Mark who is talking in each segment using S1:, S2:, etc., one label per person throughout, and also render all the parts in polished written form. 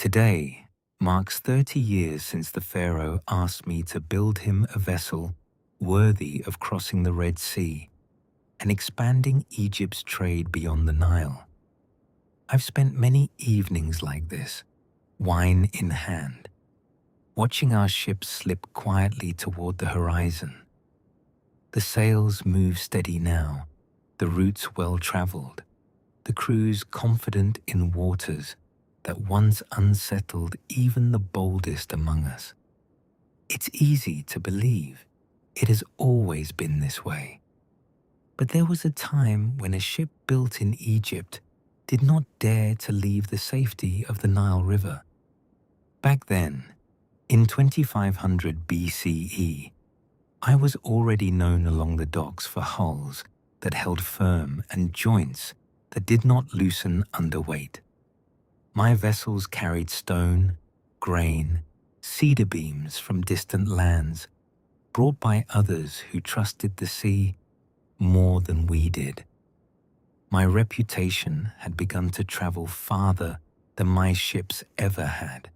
S1: Today marks 30 years since the Pharaoh asked me to build him a vessel worthy of crossing the Red Sea and expanding Egypt's trade beyond the Nile. I've spent many evenings like this, wine in hand, watching our ship slip quietly toward the horizon. The sails move steady now, the routes well-traveled, the crews confident in waters that once unsettled even the boldest among us. It's easy to believe it has always been this way. But there was a time when a ship built in Egypt did not dare to leave the safety of the Nile River. Back then, in 2500 BCE, I was already known along the docks for hulls that held firm and joints that did not loosen under weight. My vessels carried stone, grain, cedar beams from distant lands, brought by others who trusted the sea more than we did. My reputation had begun to travel farther than my ships ever had.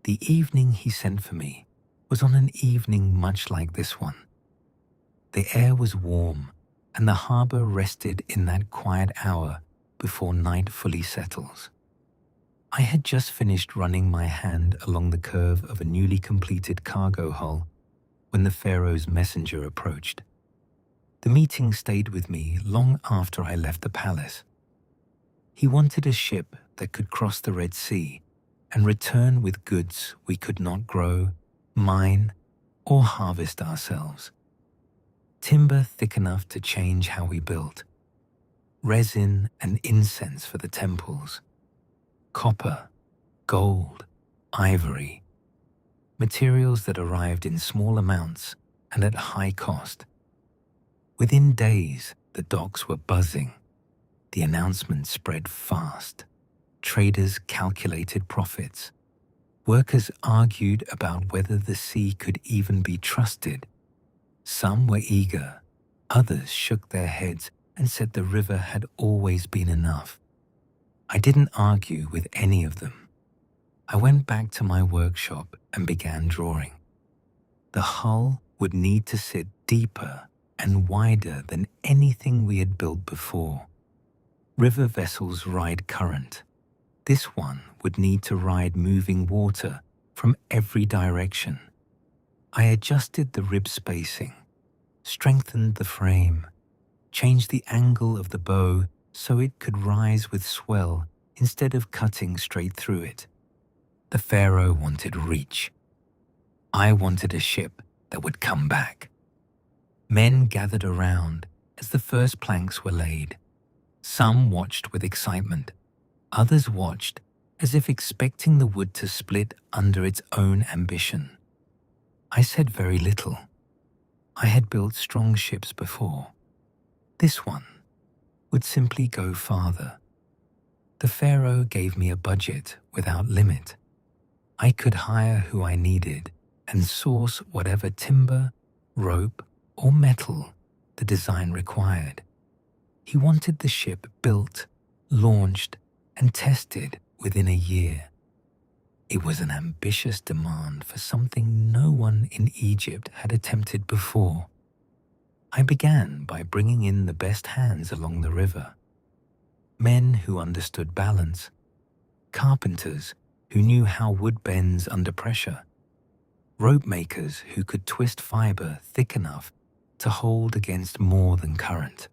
S1: The evening he sent for me was on an evening much like this one. The air was warm, and the harbor rested in that quiet hour before night fully settles. I had just finished running my hand along the curve of a newly completed cargo hull when the Pharaoh's messenger approached. The meeting stayed with me long after I left the palace. He wanted a ship that could cross the Red Sea and return with goods we could not grow, mine, or harvest ourselves. Timber thick enough to change how we built, resin and incense for the temples, copper, gold, ivory, materials that arrived in small amounts and at high cost. Within days, the docks were buzzing. The announcement spread fast. Traders calculated profits. Workers argued about whether the sea could even be trusted. Some were eager. Others shook their heads and said the river had always been enough. I didn't argue with any of them. I went back to my workshop and began drawing. The hull would need to sit deeper and wider than anything we had built before. River vessels ride current. This one would need to ride moving water from every direction. I adjusted the rib spacing, strengthened the frame, changed the angle of the bow so it could rise with swell instead of cutting straight through it. The Pharaoh wanted reach. I wanted a ship that would come back. Men gathered around as the first planks were laid. Some watched with excitement. Others watched as if expecting the wood to split under its own ambition. I said very little. I had built strong ships before. This one would simply go farther. The Pharaoh gave me a budget without limit. I could hire who I needed and source whatever timber, rope, or metal the design required. He wanted the ship built, launched, and tested within a year. It was an ambitious demand for something no one in Egypt had attempted before. I began by bringing in the best hands along the river. Men who understood balance, carpenters who knew how wood bends under pressure, rope makers who could twist fiber thick enough to hold against more than current.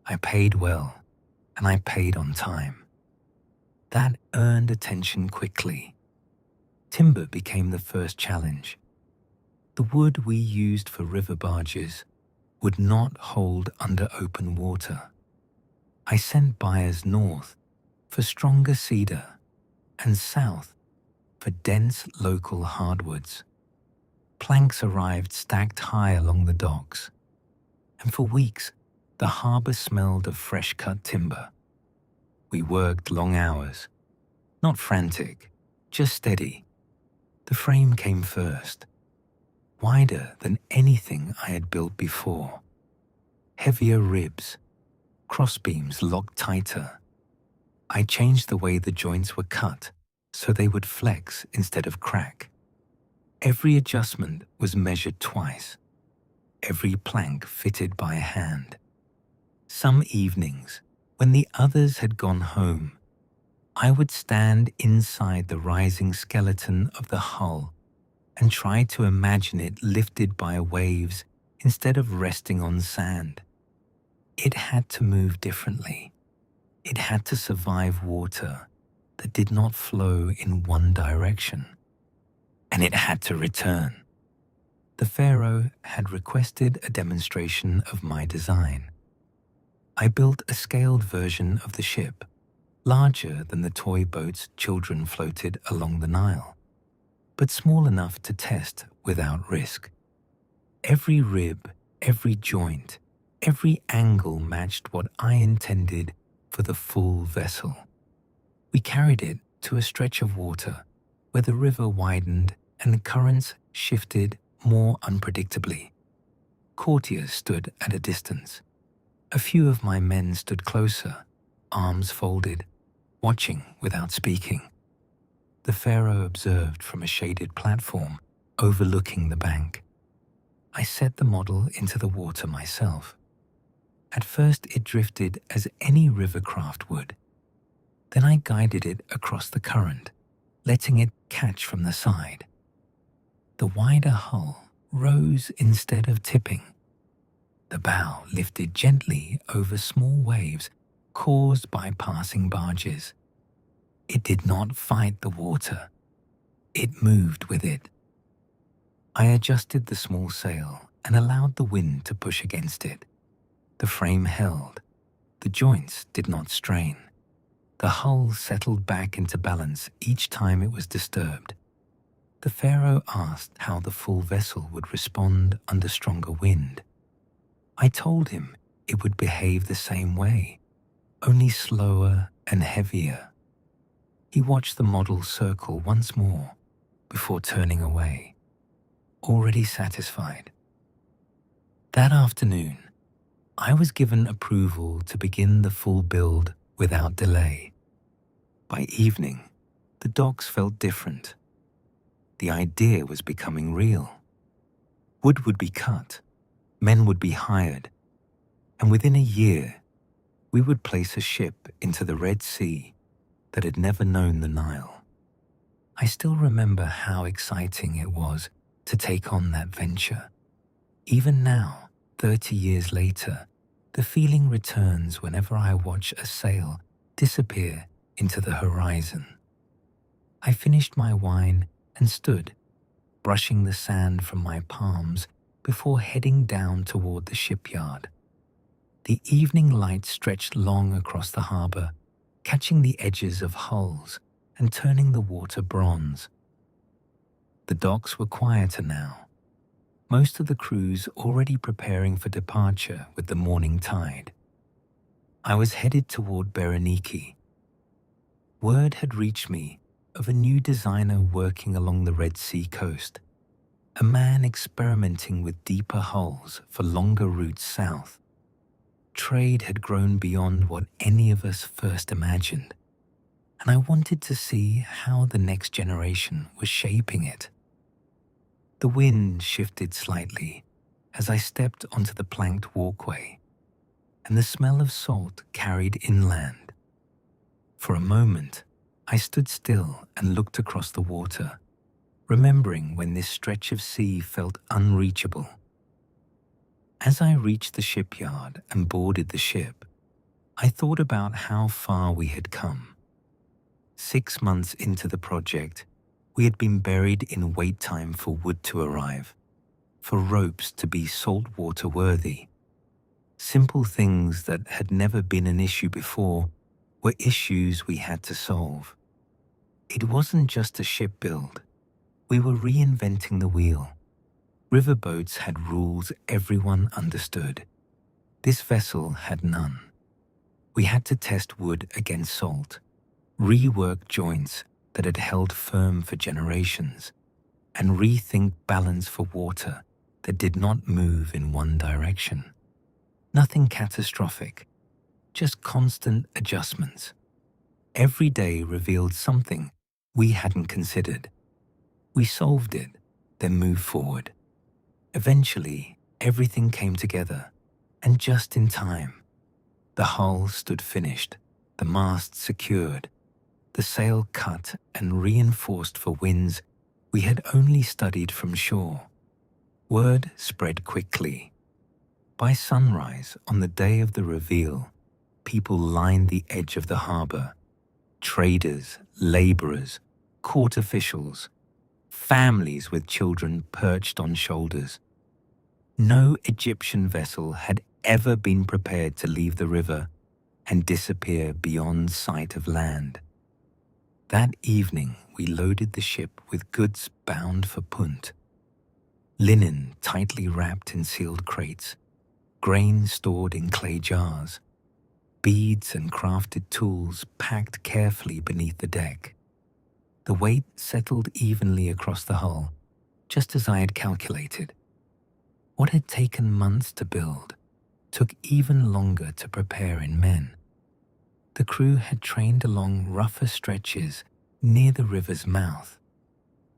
S1: I paid well, and I paid on time. That earned attention quickly. Timber became the first challenge. The wood we used for river barges would not hold under open water. I sent buyers north for stronger cedar and south for dense local hardwoods. Planks arrived stacked high along the docks, and for weeks the harbor smelled of fresh-cut timber. We worked long hours, not frantic, just steady. The frame came first, wider than anything I had built before. Heavier ribs, crossbeams locked tighter. I changed the way the joints were cut so they would flex instead of crack. Every adjustment was measured twice, every plank fitted by hand. Some evenings, when the others had gone home, I would stand inside the rising skeleton of the hull and try to imagine it lifted by waves instead of resting on sand. It had to move differently. It had to survive water that did not flow in one direction. And it had to return. The Pharaoh had requested a demonstration of my design. I built a scaled version of the ship, larger than the toy boats children floated along the Nile, but small enough to test without risk. Every rib, every joint, every angle matched what I intended for the full vessel. We carried it to a stretch of water where the river widened and the currents shifted more unpredictably. Courtiers stood at a distance. A few of my men stood closer, arms folded, watching without speaking. The Pharaoh observed from a shaded platform overlooking the bank. I set the model into the water myself. At first it drifted as any river craft would. Then I guided it across the current, letting it catch from the side. The wider hull rose instead of tipping. The bow lifted gently over small waves caused by passing barges. It did not fight the water. It moved with it. I adjusted the small sail and allowed the wind to push against it. The frame held. The joints did not strain. The hull settled back into balance each time it was disturbed. The Pharaoh asked how the full vessel would respond under stronger wind. I told him it would behave the same way, only slower and heavier. He watched the model circle once more before turning away, already satisfied. That afternoon, I was given approval to begin the full build without delay. By evening, the docks felt different. The idea was becoming real. Wood would be cut, men would be hired, and within a year, we would place a ship into the Red Sea that had never known the Nile. I still remember how exciting it was to take on that venture. Even now, 30 years later, the feeling returns whenever I watch a sail disappear into the horizon. I finished my wine and stood, brushing the sand from my palms before heading down toward the shipyard. The evening light stretched long across the harbor, catching the edges of hulls and turning the water bronze. The docks were quieter now, most of the crews already preparing for departure with the morning tide. I was headed toward Berenike. Word had reached me of a new designer working along the Red Sea coast, a man experimenting with deeper hulls for longer routes south. Trade had grown beyond what any of us first imagined, and I wanted to see how the next generation was shaping it. The wind shifted slightly as I stepped onto the planked walkway, and the smell of salt carried inland. For a moment, I stood still and looked across the water, remembering when this stretch of sea felt unreachable. As I reached the shipyard and boarded the ship, I thought about how far we had come. 6 months into the project, we had been buried in wait time for wood to arrive, for ropes to be saltwater worthy. Simple things that had never been an issue before were issues we had to solve. It wasn't just a ship build. We were reinventing the wheel. Riverboats had rules everyone understood. This vessel had none. We had to test wood against salt, rework joints that had held firm for generations, and rethink balance for water that did not move in one direction. Nothing catastrophic, just constant adjustments. Every day revealed something we hadn't considered. We solved it, then moved forward. Eventually, everything came together, and just in time. The hull stood finished, the mast secured, the sail cut and reinforced for winds we had only studied from shore. Word spread quickly. By sunrise on the day of the reveal, people lined the edge of the harbor. Traders, laborers, court officials, families with children perched on shoulders. No Egyptian vessel had ever been prepared to leave the river and disappear beyond sight of land. That evening, we loaded the ship with goods bound for Punt. Linen tightly wrapped in sealed crates, grain stored in clay jars, beads and crafted tools packed carefully beneath the deck. The weight settled evenly across the hull, just as I had calculated. What had taken months to build took even longer to prepare in men. The crew had trained along rougher stretches near the river's mouth,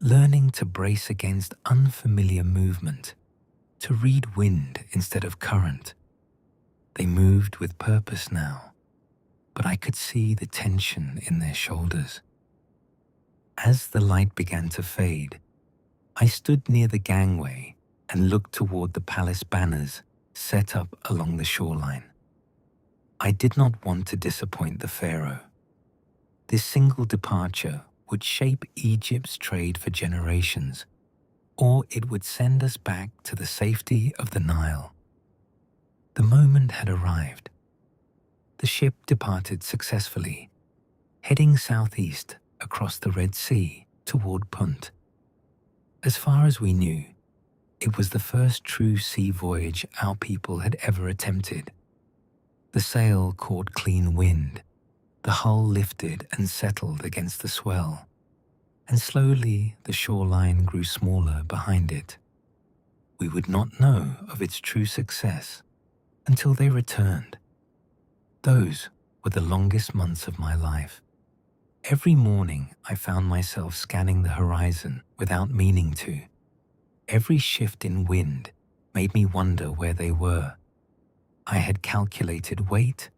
S1: learning to brace against unfamiliar movement, to read wind instead of current. They moved with purpose now, but I could see the tension in their shoulders. As the light began to fade, I stood near the gangway and looked toward the palace banners set up along the shoreline. I did not want to disappoint the Pharaoh. This single departure would shape Egypt's trade for generations, or it would send us back to the safety of the Nile. The moment had arrived. The ship departed successfully, heading southeast across the Red Sea toward Punt. As far as we knew, it was the first true sea voyage our people had ever attempted. The sail caught clean wind, the hull lifted and settled against the swell, and slowly the shoreline grew smaller behind it. We would not know of its true success until they returned. Those were the longest months of my life. Every morning I found myself scanning the horizon without meaning to. Every shift in wind made me wonder where they were. I had calculated weight,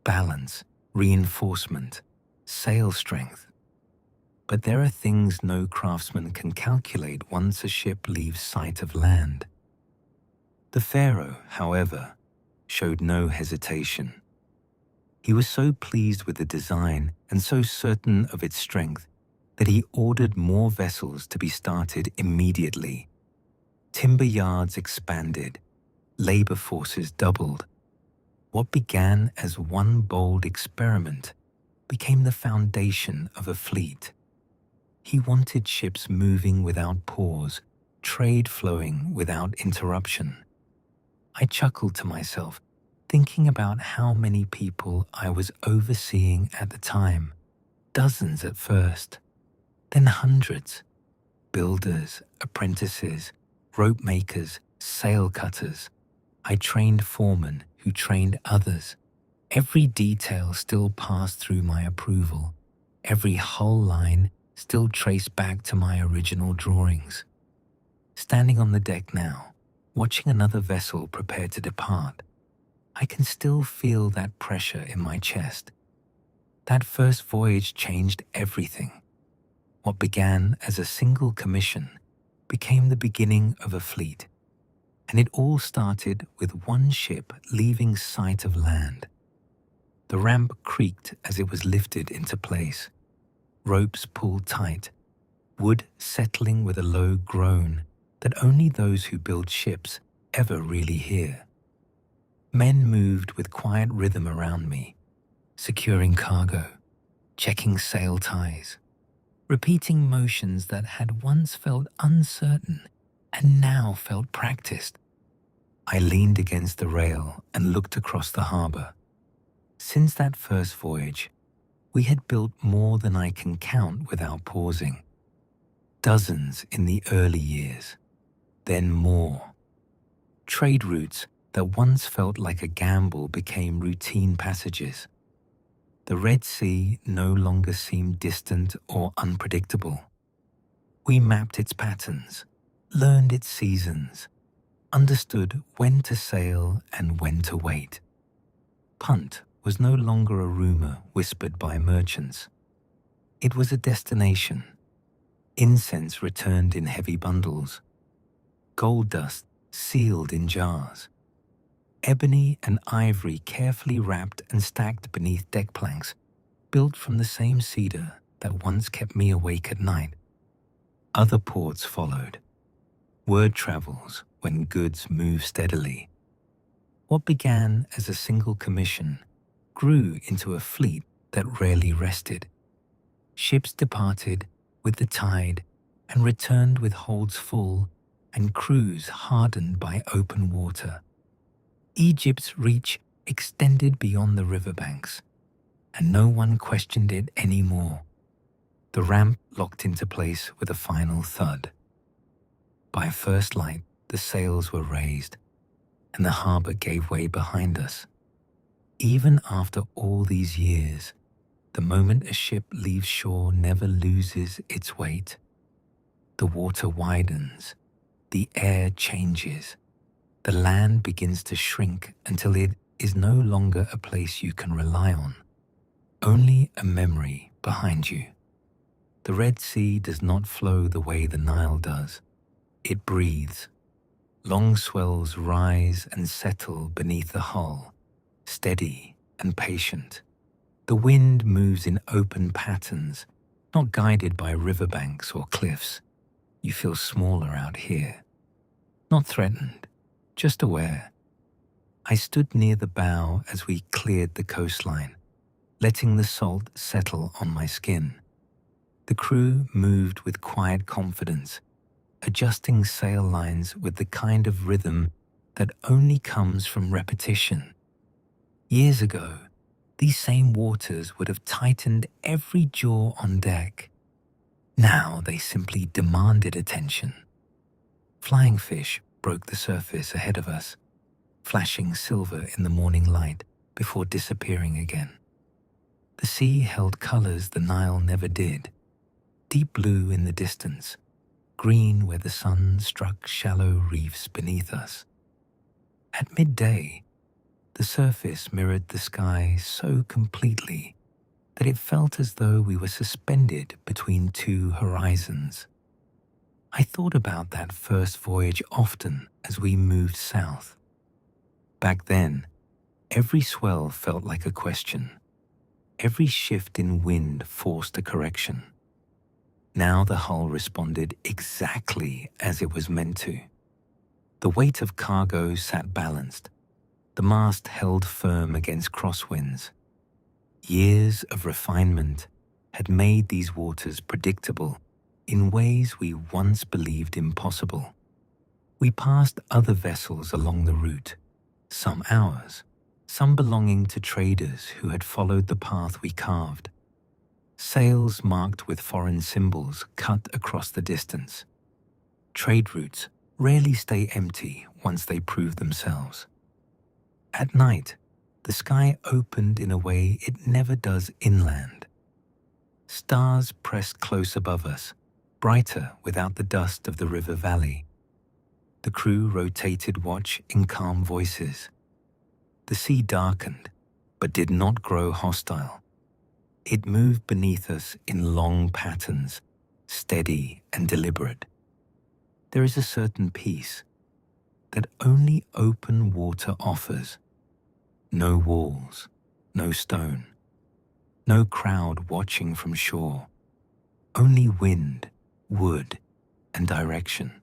S1: balance, reinforcement, sail strength. But there are things no craftsman can calculate once a ship leaves sight of land. The Pharaoh, however, showed no hesitation. He was so pleased with the design and so certain of its strength that he ordered more vessels to be started immediately. Timber yards expanded, labor forces doubled. What began as one bold experiment became the foundation of a fleet. He wanted ships moving without pause, trade flowing without interruption. I chuckled to myself, thinking about how many people I was overseeing at the time. Dozens at first, then hundreds. Builders, apprentices, rope makers, sail cutters. I trained foremen who trained others. Every detail still passed through my approval. Every hull line still traced back to my original drawings. Standing on the deck now, watching another vessel prepare to depart, I can still feel that pressure in my chest. That first voyage changed everything. What began as a single commission became the beginning of a fleet. And it all started with one ship leaving sight of land. The ramp creaked as it was lifted into place. Ropes pulled tight, wood settling with a low groan that only those who build ships ever really hear. Men moved with quiet rhythm around me, securing cargo, checking sail ties, repeating motions that had once felt uncertain and now felt practiced. I leaned against the rail and looked across the harbor. Since that first voyage, we had built more than I can count without pausing. Dozens in the early years, then more. Trade routes that once felt like a gamble became routine passages. The Red Sea no longer seemed distant or unpredictable. We mapped its patterns, learned its seasons, understood when to sail and when to wait. Punt was no longer a rumor whispered by merchants. It was a destination. Incense returned in heavy bundles. Gold dust sealed in jars. Ebony and ivory carefully wrapped and stacked beneath deck planks, built from the same cedar that once kept me awake at night. Other ports followed. Word travels when goods move steadily. What began as a single commission grew into a fleet that rarely rested. Ships departed with the tide and returned with holds full and crews hardened by open water. Egypt's reach extended beyond the riverbanks, and no one questioned it anymore. The ramp locked into place with a final thud. By first light, the sails were raised, and the harbor gave way behind us. Even after all these years, the moment a ship leaves shore never loses its weight. The water widens, the air changes, the land begins to shrink until it is no longer a place you can rely on, only a memory behind you. The Red Sea does not flow the way the Nile does. It breathes. Long swells rise and settle beneath the hull, steady and patient. The wind moves in open patterns, not guided by riverbanks or cliffs. You feel smaller out here. Not threatened, just aware. I stood near the bow as we cleared the coastline, letting the salt settle on my skin. The crew moved with quiet confidence, adjusting sail lines with the kind of rhythm that only comes from repetition. Years ago, these same waters would have tightened every jaw on deck. Now they simply demanded attention. Flying fish broke the surface ahead of us, flashing silver in the morning light before disappearing again. The sea held colors the Nile never did, deep blue in the distance, green where the sun struck shallow reefs beneath us. At midday, the surface mirrored the sky so completely that it felt as though we were suspended between two horizons. I thought about that first voyage often as we moved south. Back then, every swell felt like a question. Every shift in wind forced a correction. Now the hull responded exactly as it was meant to. The weight of cargo sat balanced. The mast held firm against crosswinds. Years of refinement had made these waters predictable in ways we once believed impossible. We passed other vessels along the route, some ours, some belonging to traders who had followed the path we carved. Sails marked with foreign symbols cut across the distance. Trade routes rarely stay empty once they prove themselves. At night, the sky opened in a way it never does inland. Stars pressed close above us, brighter without the dust of the river valley. The crew rotated watch in calm voices. The sea darkened, but did not grow hostile. It moved beneath us in long patterns, steady and deliberate. There is a certain peace that only open water offers. No walls, no stone, no crowd watching from shore, only wind, wood, and direction.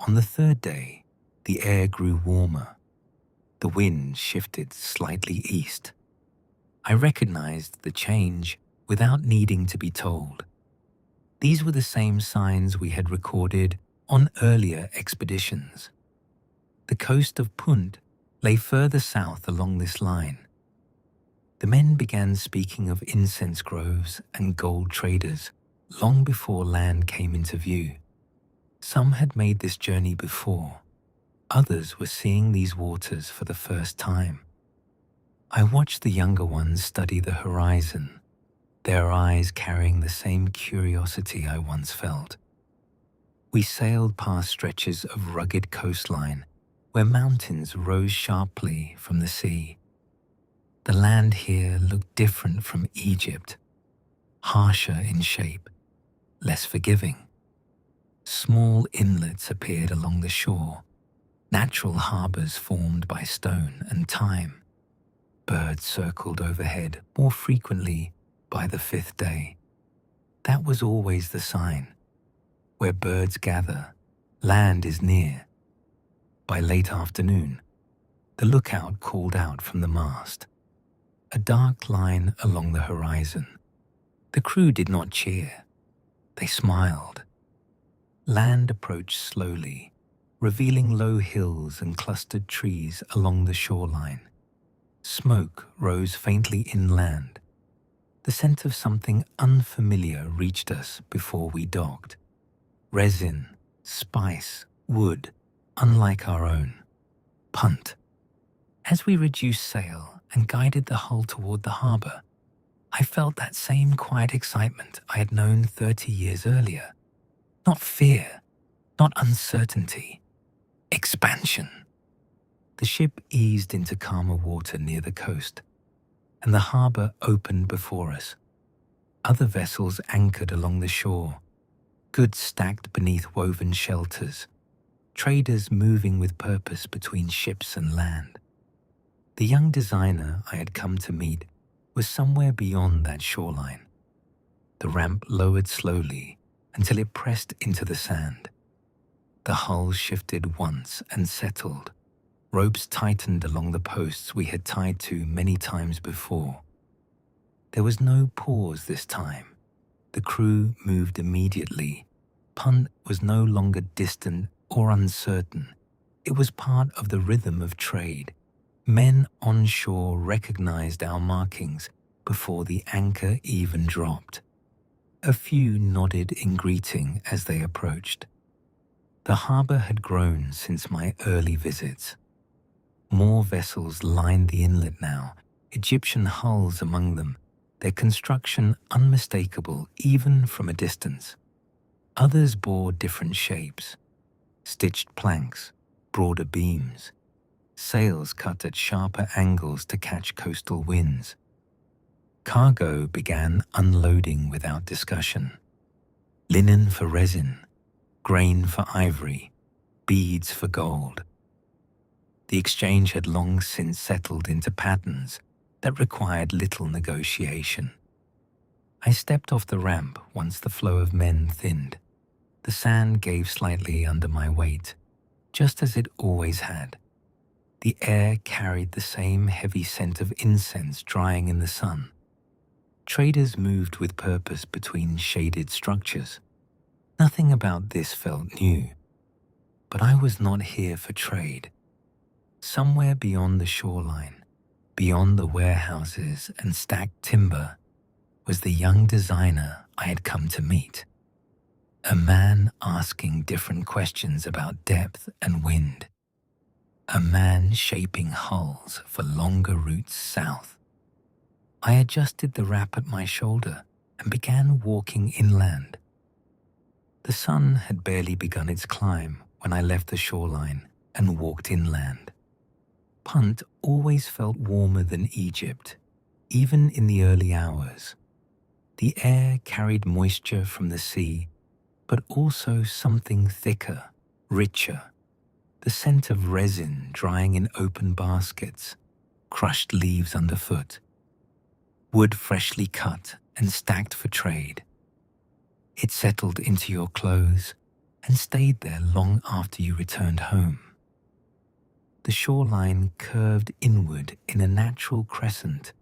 S1: On the third day, the air grew warmer. The wind shifted slightly east. I recognized the change without needing to be told. These were the same signs we had recorded on earlier expeditions. The coast of Punt lay further south along this line. The men began speaking of incense groves and gold traders long before land came into view. Some had made this journey before. Others were seeing these waters for the first time. I watched the younger ones study the horizon, their eyes carrying the same curiosity I once felt. We sailed past stretches of rugged coastline where mountains rose sharply from the sea. The land here looked different from Egypt, harsher in shape, less forgiving. Small inlets appeared along the shore, natural harbors formed by stone and time. Birds circled overhead more frequently by the fifth day. That was always the sign. Where birds gather, land is near. By late afternoon, the lookout called out from the mast. A dark line along the horizon. The crew did not cheer. They smiled. Land approached slowly, revealing low hills and clustered trees along the shoreline. Smoke rose faintly inland. The scent of something unfamiliar reached us before we docked. Resin, spice, wood, unlike our own. Punt. As we reduced sail and guided the hull toward the harbor, I felt that same quiet excitement I had known 30 years earlier. Not fear, not uncertainty, expansion. The ship eased into calmer water near the coast, and the harbor opened before us. Other vessels anchored along the shore, goods stacked beneath woven shelters, traders moving with purpose between ships and land. The young designer I had come to meet was somewhere beyond that shoreline. The ramp lowered slowly until it pressed into the sand. The hull shifted once and settled. Ropes tightened along the posts we had tied to many times before. There was no pause this time. The crew moved immediately. Punt was no longer distant or uncertain. It was part of the rhythm of trade. Men on shore recognized our markings before the anchor even dropped. A few nodded in greeting as they approached. The harbor had grown since my early visits. More vessels lined the inlet now, Egyptian hulls among them, their construction unmistakable even from a distance. Others bore different shapes, stitched planks, broader beams, sails cut at sharper angles to catch coastal winds. Cargo began unloading without discussion. Linen for resin, grain for ivory, beads for gold. The exchange had long since settled into patterns that required little negotiation. I stepped off the ramp once the flow of men thinned. The sand gave slightly under my weight, just as it always had. The air carried the same heavy scent of incense drying in the sun. Traders moved with purpose between shaded structures. Nothing about this felt new. But I was not here for trade. Somewhere beyond the shoreline, beyond the warehouses and stacked timber, was the young designer I had come to meet. A man asking different questions about depth and wind. A man shaping hulls for longer routes south. I adjusted the wrap at my shoulder and began walking inland. The sun had barely begun its climb when I left the shoreline and walked inland. Punt always felt warmer than Egypt, even in the early hours. The air carried moisture from the sea, but also something thicker, richer. The scent of resin drying in open baskets, crushed leaves underfoot, wood freshly cut and stacked for trade. It settled into your clothes and stayed there long after you returned home. The shoreline curved inward in a natural crescent,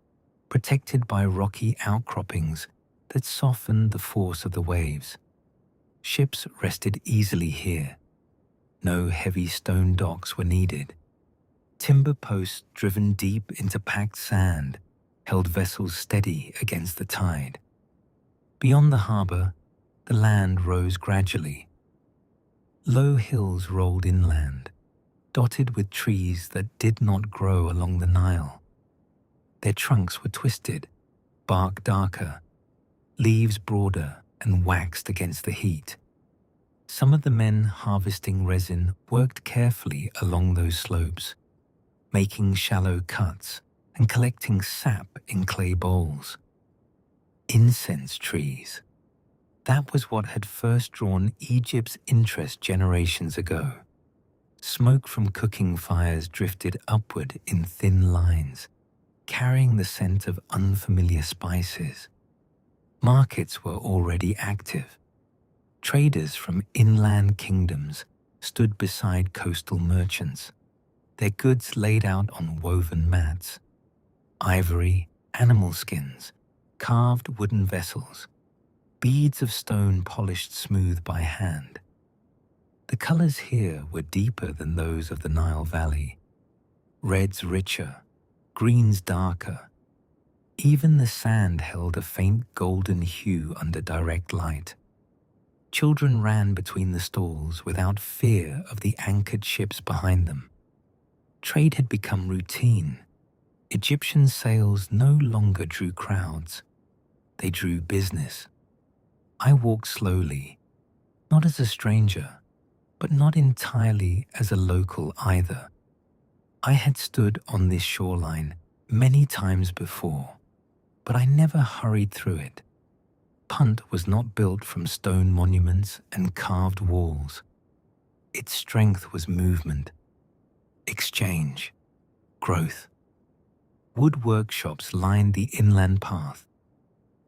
S1: protected by rocky outcroppings that softened the force of the waves. Ships rested easily here. No heavy stone docks were needed. Timber posts driven deep into packed sand held vessels steady against the tide. Beyond the harbor, the land rose gradually. Low hills rolled inland, dotted with trees that did not grow along the Nile. Their trunks were twisted, bark darker, leaves broader and waxed against the heat. Some of the men harvesting resin worked carefully along those slopes, making shallow cuts and collecting sap in clay bowls. Incense trees. That was what had first drawn Egypt's interest generations ago. Smoke from cooking fires drifted upward in thin lines, carrying the scent of unfamiliar spices. Markets were already active. Traders from inland kingdoms stood beside coastal merchants, their goods laid out on woven mats. Ivory, animal skins, carved wooden vessels, beads of stone polished smooth by hand. The colors here were deeper than those of the Nile Valley. Reds richer, greens darker. Even the sand held a faint golden hue under direct light. Children ran between the stalls without fear of the anchored ships behind them. Trade had become routine. Egyptian sails no longer drew crowds. They drew business. I walked slowly, not as a stranger, but not entirely as a local either. I had stood on this shoreline many times before, but I never hurried through it. Punt was not built from stone monuments and carved walls. Its strength was movement, exchange, growth. Wood workshops lined the inland path.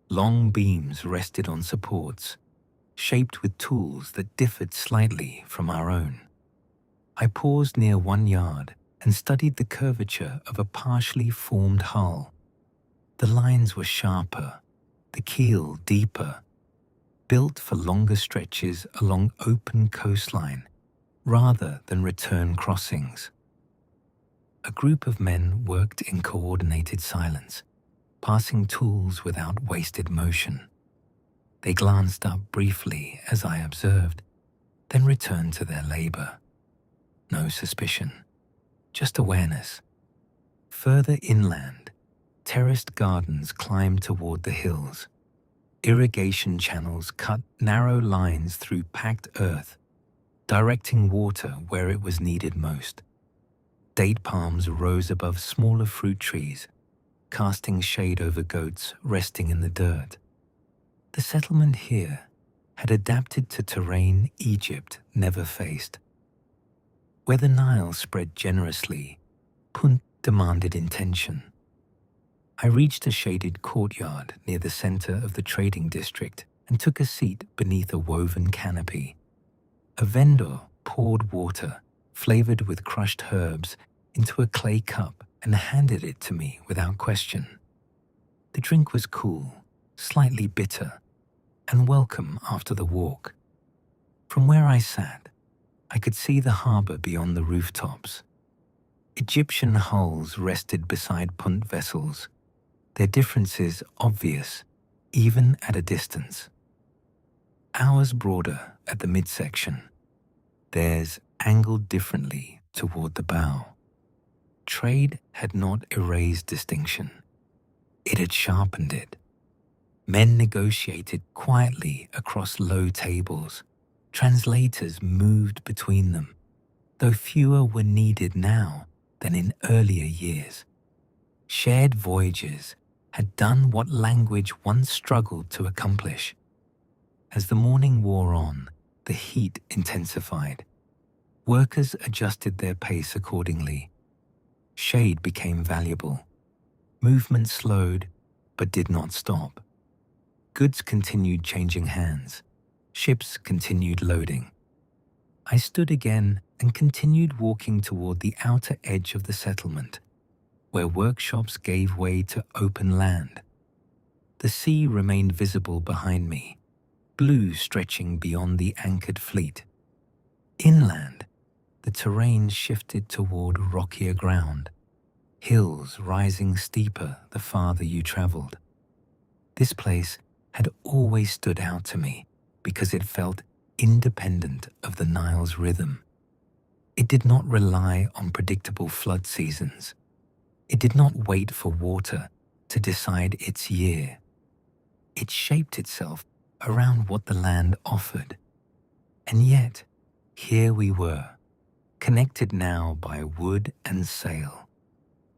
S1: Long beams rested on supports, shaped with tools that differed slightly from our own. I paused near one yard and studied the curvature of a partially formed hull. The lines were sharper, the keel deeper, built for longer stretches along open coastline rather than return crossings. A group of men worked in coordinated silence, passing tools without wasted motion. They glanced up briefly as I observed, then returned to their labor. No suspicion, just awareness. Further inland, terraced gardens climbed toward the hills. Irrigation channels cut narrow lines through packed earth, directing water where it was needed most. Date palms rose above smaller fruit trees, casting shade over goats resting in the dirt. The settlement here had adapted to terrain Egypt never faced. Where the Nile spread generously, Punt demanded intention. I reached a shaded courtyard near the center of the trading district and took a seat beneath a woven canopy. A vendor poured water, flavored with crushed herbs, into a clay cup and handed it to me without question. The drink was cool, slightly bitter, and welcome after the walk. From where I sat, I could see the harbor beyond the rooftops. Egyptian hulls rested beside Punt vessels, their differences obvious even at a distance. Ours broader at the midsection, theirs angled differently toward the bow. Trade had not erased distinction. It had sharpened it. Men negotiated quietly across low tables. Translators moved between them, though fewer were needed now than in earlier years. Shared voyages had done what language once struggled to accomplish. As the morning wore on, the heat intensified. Workers adjusted their pace accordingly. Shade became valuable. Movement slowed, but did not stop. Goods continued changing hands. Ships continued loading. I stood again and continued walking toward the outer edge of the settlement, where workshops gave way to open land. The sea remained visible behind me, blue stretching beyond the anchored fleet. Inland, the terrain shifted toward rockier ground, hills rising steeper the farther you traveled. This place had always stood out to me because it felt independent of the Nile's rhythm. It did not rely on predictable flood seasons. It did not wait for water to decide its year. It shaped itself around what the land offered. And yet, here we were, connected now by wood and sail.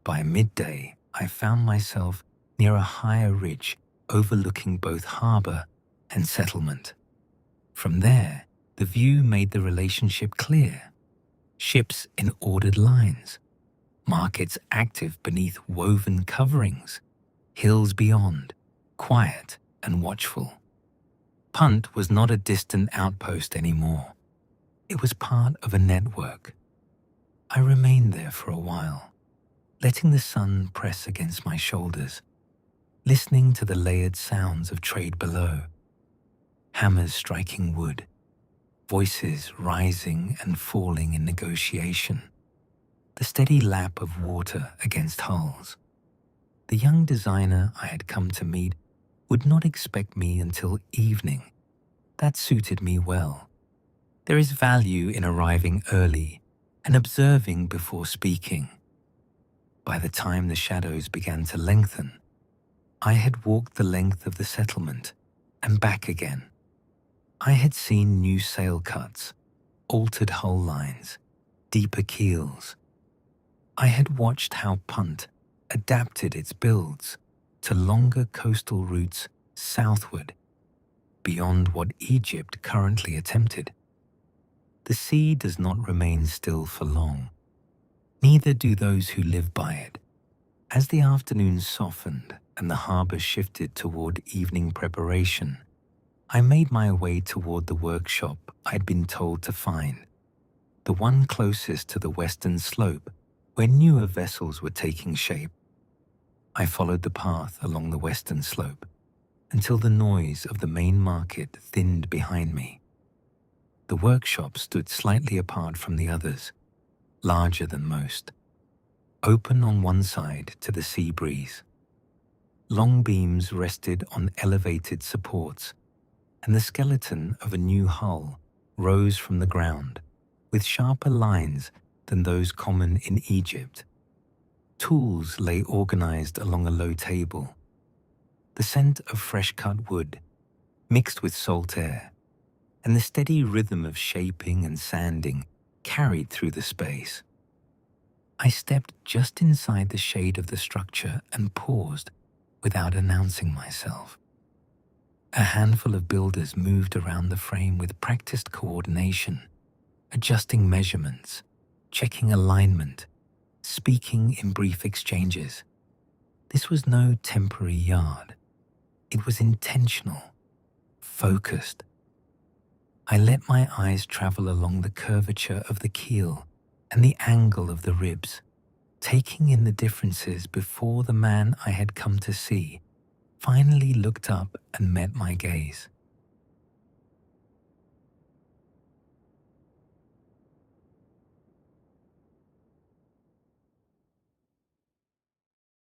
S1: By midday, I found myself near a higher ridge overlooking both harbour and settlement. From there, the view made the relationship clear. Ships in ordered lines, markets active beneath woven coverings, hills beyond, quiet and watchful. Punt was not a distant outpost anymore. It was part of a network. I remained there for a while, letting the sun press against my shoulders, listening to the layered sounds of trade below. Hammers striking wood, voices rising and falling in negotiation, the steady lap of water against hulls. The young designer I had come to meet would not expect me until evening. That suited me well. There is value in arriving early and observing before speaking. By the time the shadows began to lengthen, I had walked the length of the settlement and back again. I had seen new sail cuts, altered hull lines, deeper keels. I had watched how Punt adapted its builds to longer coastal routes southward, beyond what Egypt currently attempted. The sea does not remain still for long. Neither do those who live by it. As the afternoon softened and the harbour shifted toward evening preparation, I made my way toward the workshop I'd been told to find, the one closest to the western slope where newer vessels were taking shape. I followed the path along the western slope until the noise of the main market thinned behind me. The workshop stood slightly apart from the others, larger than most, open on one side to the sea breeze. Long beams rested on elevated supports, and the skeleton of a new hull rose from the ground, with sharper lines than those common in Egypt. Tools lay organized along a low table. The scent of fresh-cut wood, mixed with salt air, and the steady rhythm of shaping and sanding carried through the space. I stepped just inside the shade of the structure and paused without announcing myself. A handful of builders moved around the frame with practiced coordination, adjusting measurements, checking alignment, speaking in brief exchanges. This was no temporary yard. It was intentional, focused. I let my eyes travel along the curvature of the keel and the angle of the ribs, taking in the differences before the man I had come to see finally looked up and met my gaze.